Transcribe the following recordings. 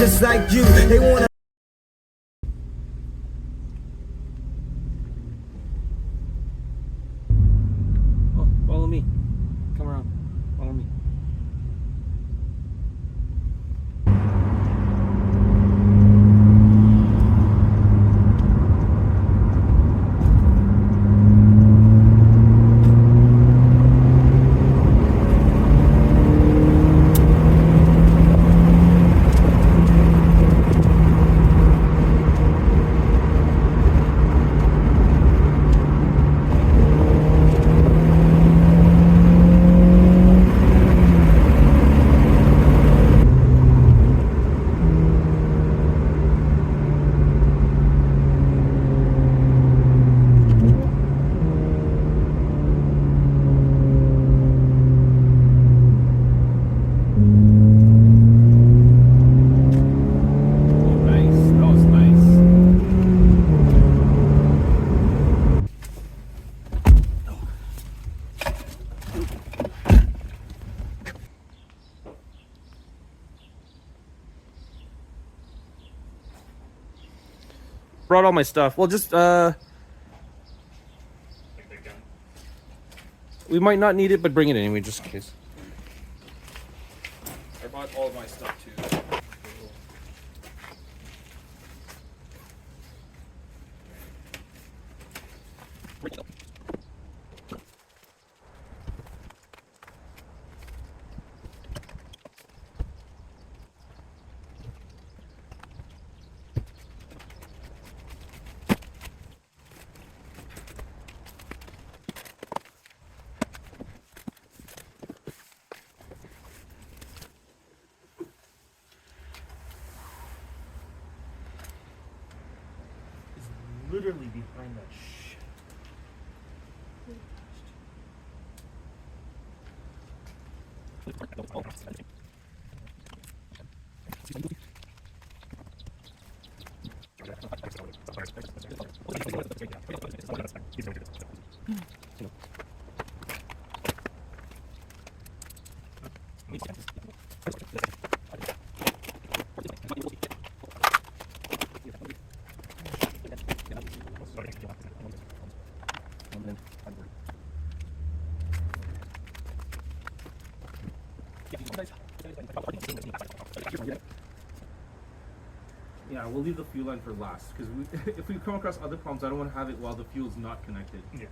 just like you. They wanna. Oh, follow me. Come around. Follow me. Brought all my stuff. Well, just we might not need it, but bring it anyway, just in case. I brought all of my stuff too. Literally behind that shit. Yeah, we'll leave the fuel line for last because if we come across other problems, I don't want to have it while the fuel's not connected. Yeah.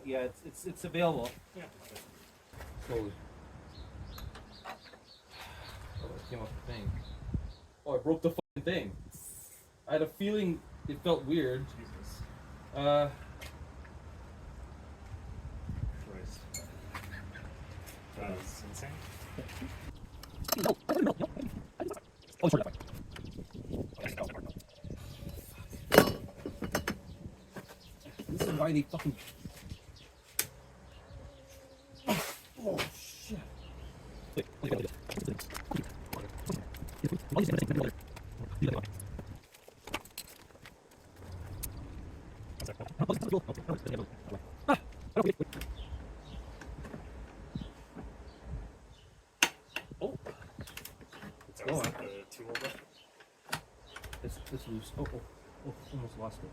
Yeah, it's available. Yeah. Slowly. Oh, it came off the thing. Oh, I broke the fucking thing. I had a feeling it felt weird. Jesus. Christ. That was insane. Oh, sorry. This is why they fucking. Oh shit. Oh. That was like the two holder. It's loose. Oh, almost lost it.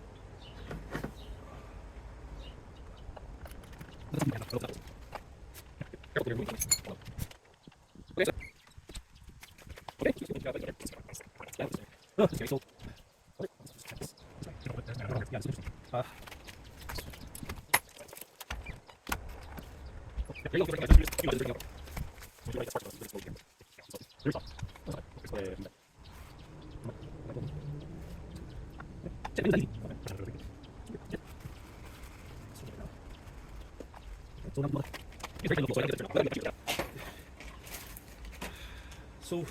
So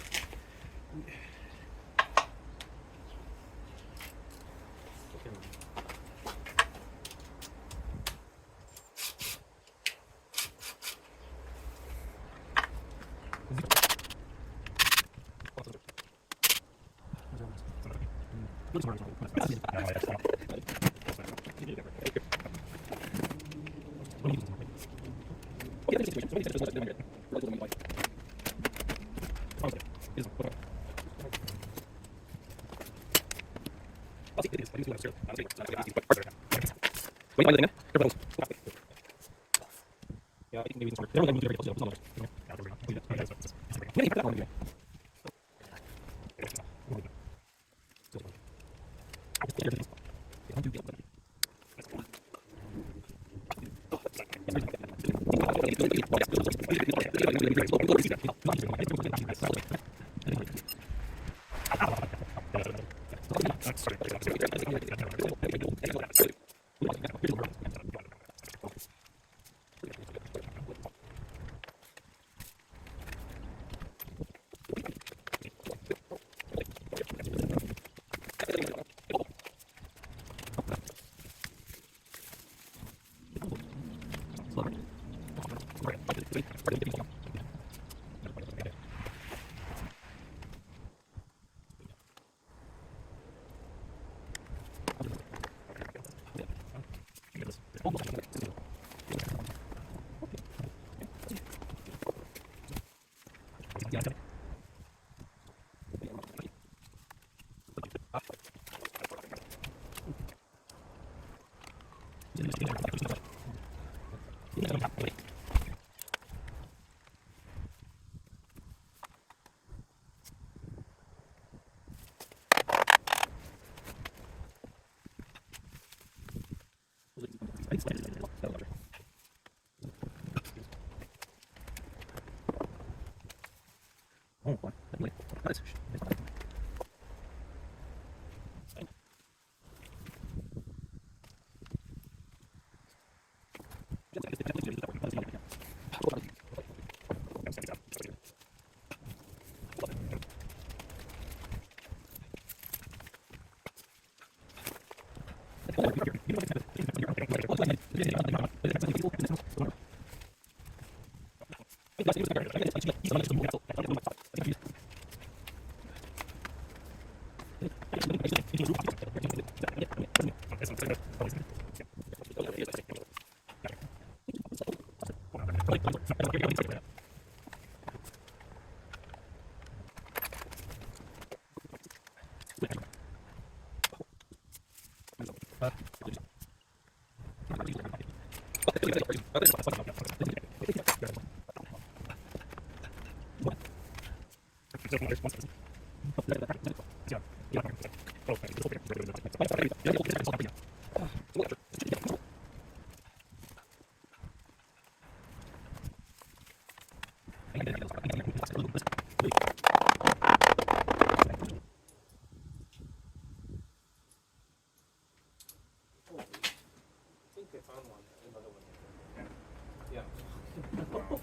Yeah. Wow.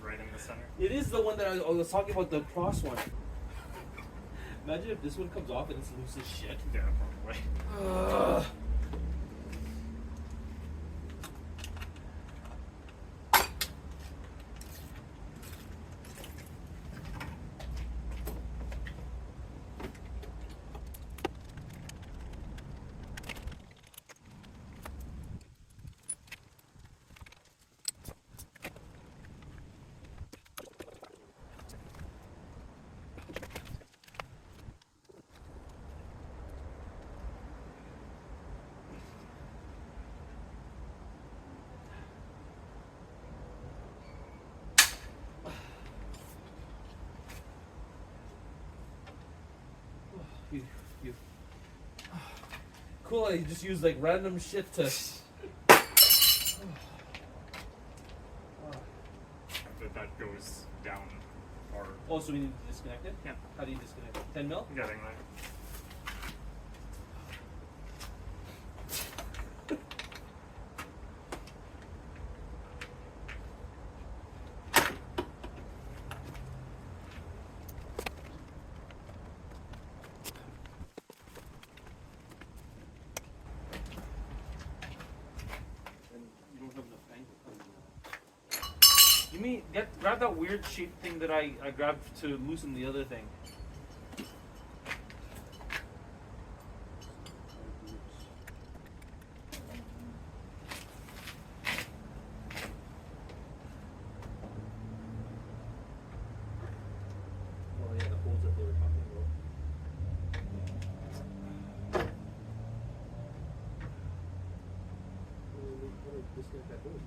Right in the center. It is the one that I was talking about, the cross one. Imagine if this one comes off and it's loose as shit. Yeah, probably. You. Cool, I just use like random shit to. That goes down hard. Oh, so we need to disconnect it? Yeah. How do you disconnect it? 10 mil? Getting there. You don't have enough angle. You mean grab that weird shape thing that I grabbed to loosen the other thing. Oh yeah, the holes that they were talking about. Disconnect that hose.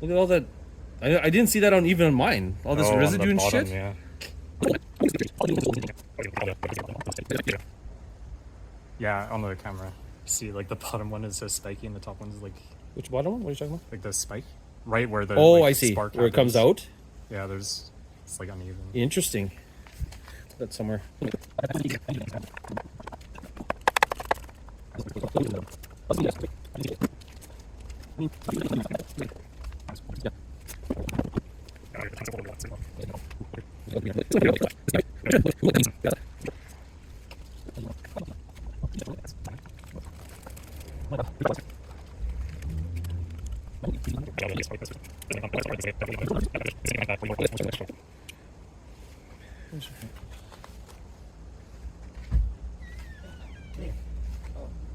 Look at all that. I didn't see that on even on mine. All this residue and shit. Yeah. Yeah, on the camera. See, like the bottom one is so spiky and the top one is like Which bottom one? What are you talking about? the spike, right where the Oh, like, I see. spark Where it comes happens. out. Yeah, it's like uneven. Interesting. That's somewhere.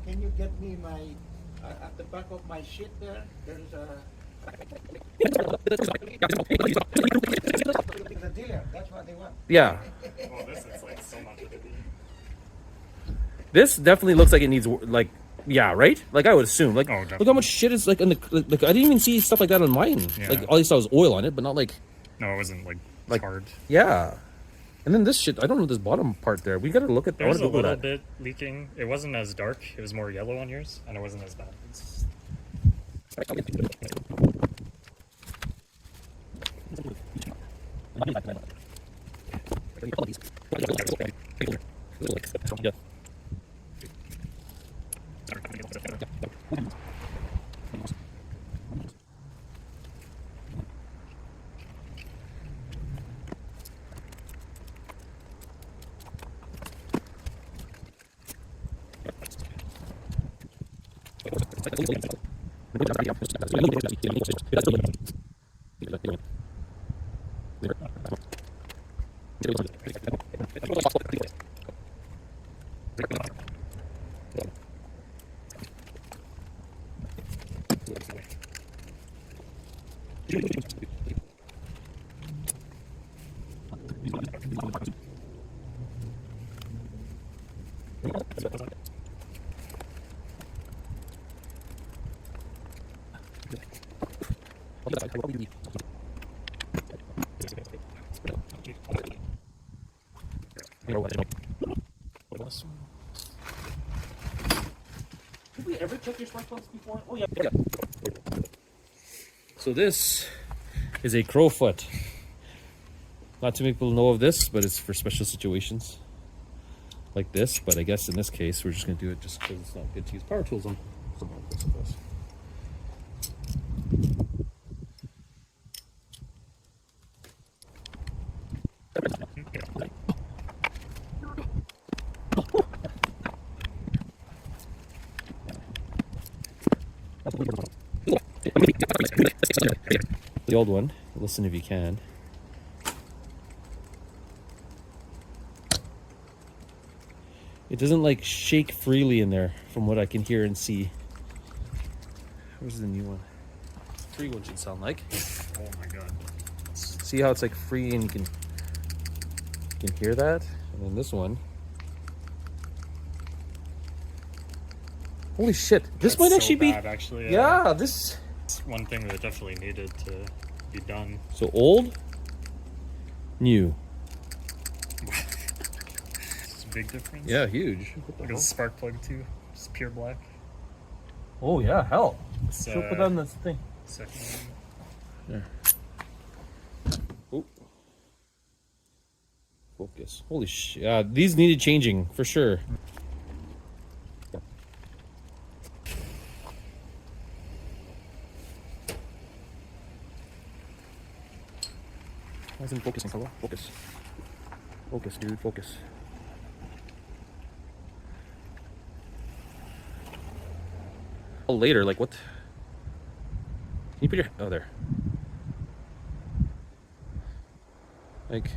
Can you get me my at the back of my sheet there? There's a The dealer, that's what they want. Yeah. Well, this is like so much of it. This definitely looks like it needs like, yeah, right? Like I would assume. Like, Oh, look how definitely. much shit is like in the like. I didn't even see stuff like that on mine. Yeah. Like all I saw was oil on it, but not like No, it wasn't like Like- hard. yeah. And then this shit, I don't know this bottom part there. We gotta look at. I There was wanna a Google little that. bit leaking. It wasn't as dark. It was more yellow on yours, and it wasn't as bad. It's... Yeah. Did we ever check your spark plugs before? Oh yeah. So this is a crowfoot. Not too many people know of this, but it's for special situations like this. But I guess in this case, we're just gonna do it just because it's not good to use power tools on something like this, I guess. The old one. Listen if you can. It doesn't like shake freely in there from what I can hear and see. Where's the new one? 3-1 should sound like. Oh my god. See how it's like free and you can hear that? And then this one. Holy shit. This That's might so actually bad, be actually. yeah, this It's one thing that definitely needed to be done. so old, new. It's a big difference. Yeah, huge. Look at the spark plug too. Just pure black. Oh yeah, hell. It's, Should put on this thing. second There. Oh. Focus. Holy shit. These needed changing for sure. Why isn't focusing? Hello? Focus. Focus, dude. Focus. Oh, later, like what? Can you put your... Oh, there. Like...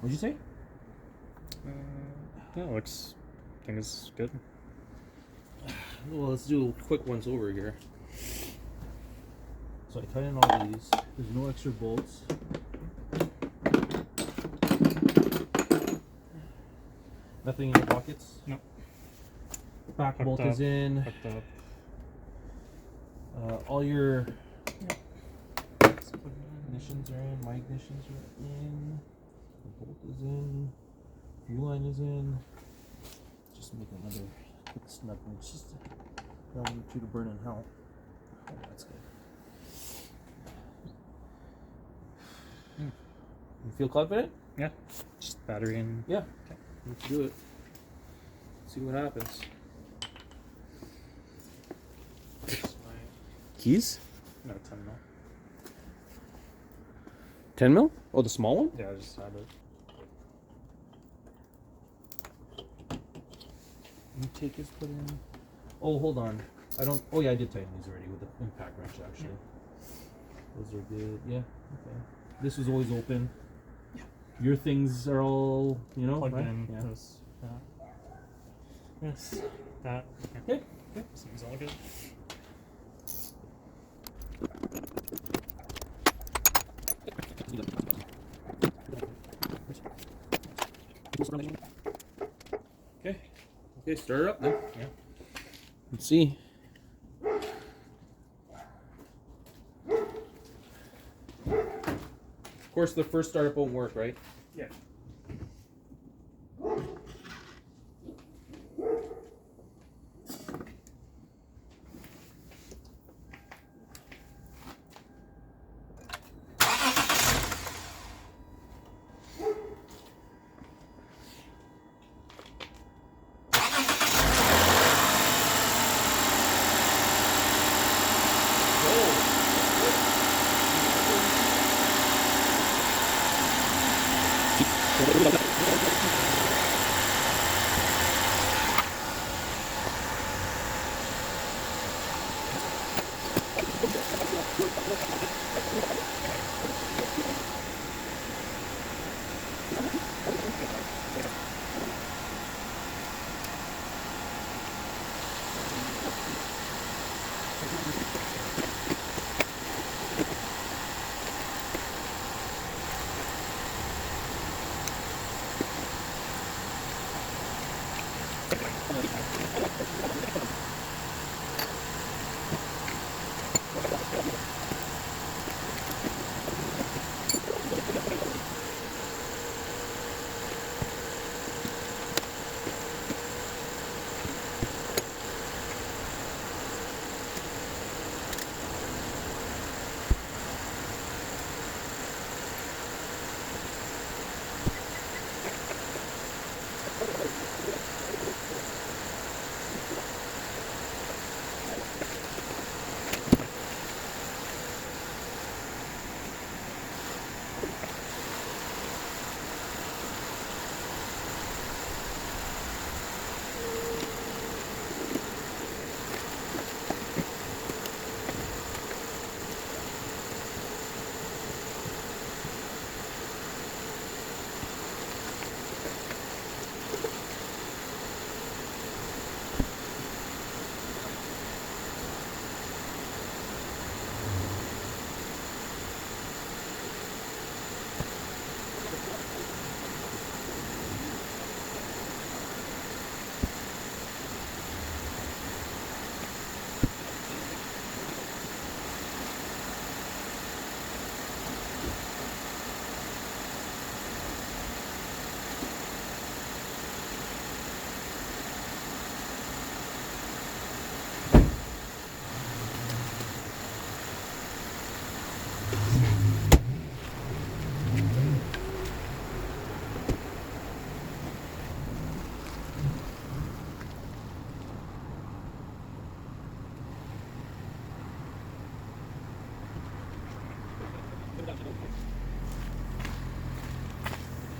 What'd you say? Yeah, looks. I think it's good. Well, let's do quick ones over here. So I tighten all these. There's no extra bolts. Nothing in the pockets. Nope. Back Hooked bolt up, is in. hooked up. All your ignitions are in. My ignitions are in. The bolt is in. Fuel line is in. Just make another quick snug one. It's just don't want you to burn in hell. Oh, that's good. You feel confident? Yeah. Just battery and. Yeah. Okay. Let's do it. See what happens. Keys? No, 10 mil. 10 mil? Oh, the small one? Yeah, I just had it. Intake is put in. Oh, hold on. I don't. Oh yeah, I did tighten these already with the impact wrench actually. Those are good. Yeah. Okay. This was always open. Yeah. Your things are all, you know, Plugged right? in. Yeah. This, that. Yes. That. Okay. Okay. Seems all good. Okay. Okay, start her up then. Yeah. Let's see. Of course, the first startup won't work, right? Yeah.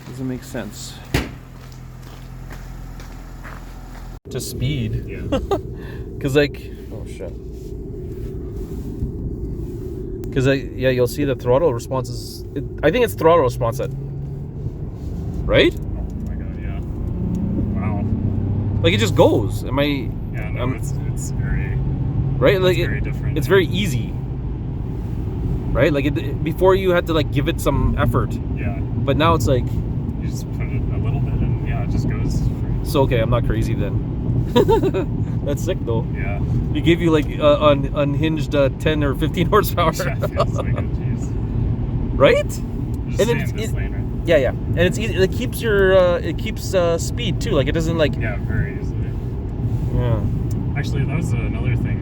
Doesn't make sense. To speed. Yeah. Cause like, oh shit. Cause yeah, you'll see the throttle response is. I think it's throttle response that. Right? Oh my god. Yeah. Wow. Like it just goes. Am I? Yeah. No. It's very. Right. Like It's very different. It's very easy. Right. Like before you had to like give it some effort. Yeah. But now it's like. You just put it a little bit, and yeah, it just goes. So okay, I'm not crazy then. That's sick though. Yeah. It gave you like unhinged 10 or 15 horsepower. Yeah, it feels like it. Jeez. Right? Just And stay in this lane, right? Yeah, and it's easy. It keeps your speed too. Like it doesn't like. Yeah, very easily. Yeah. Actually, that was another thing.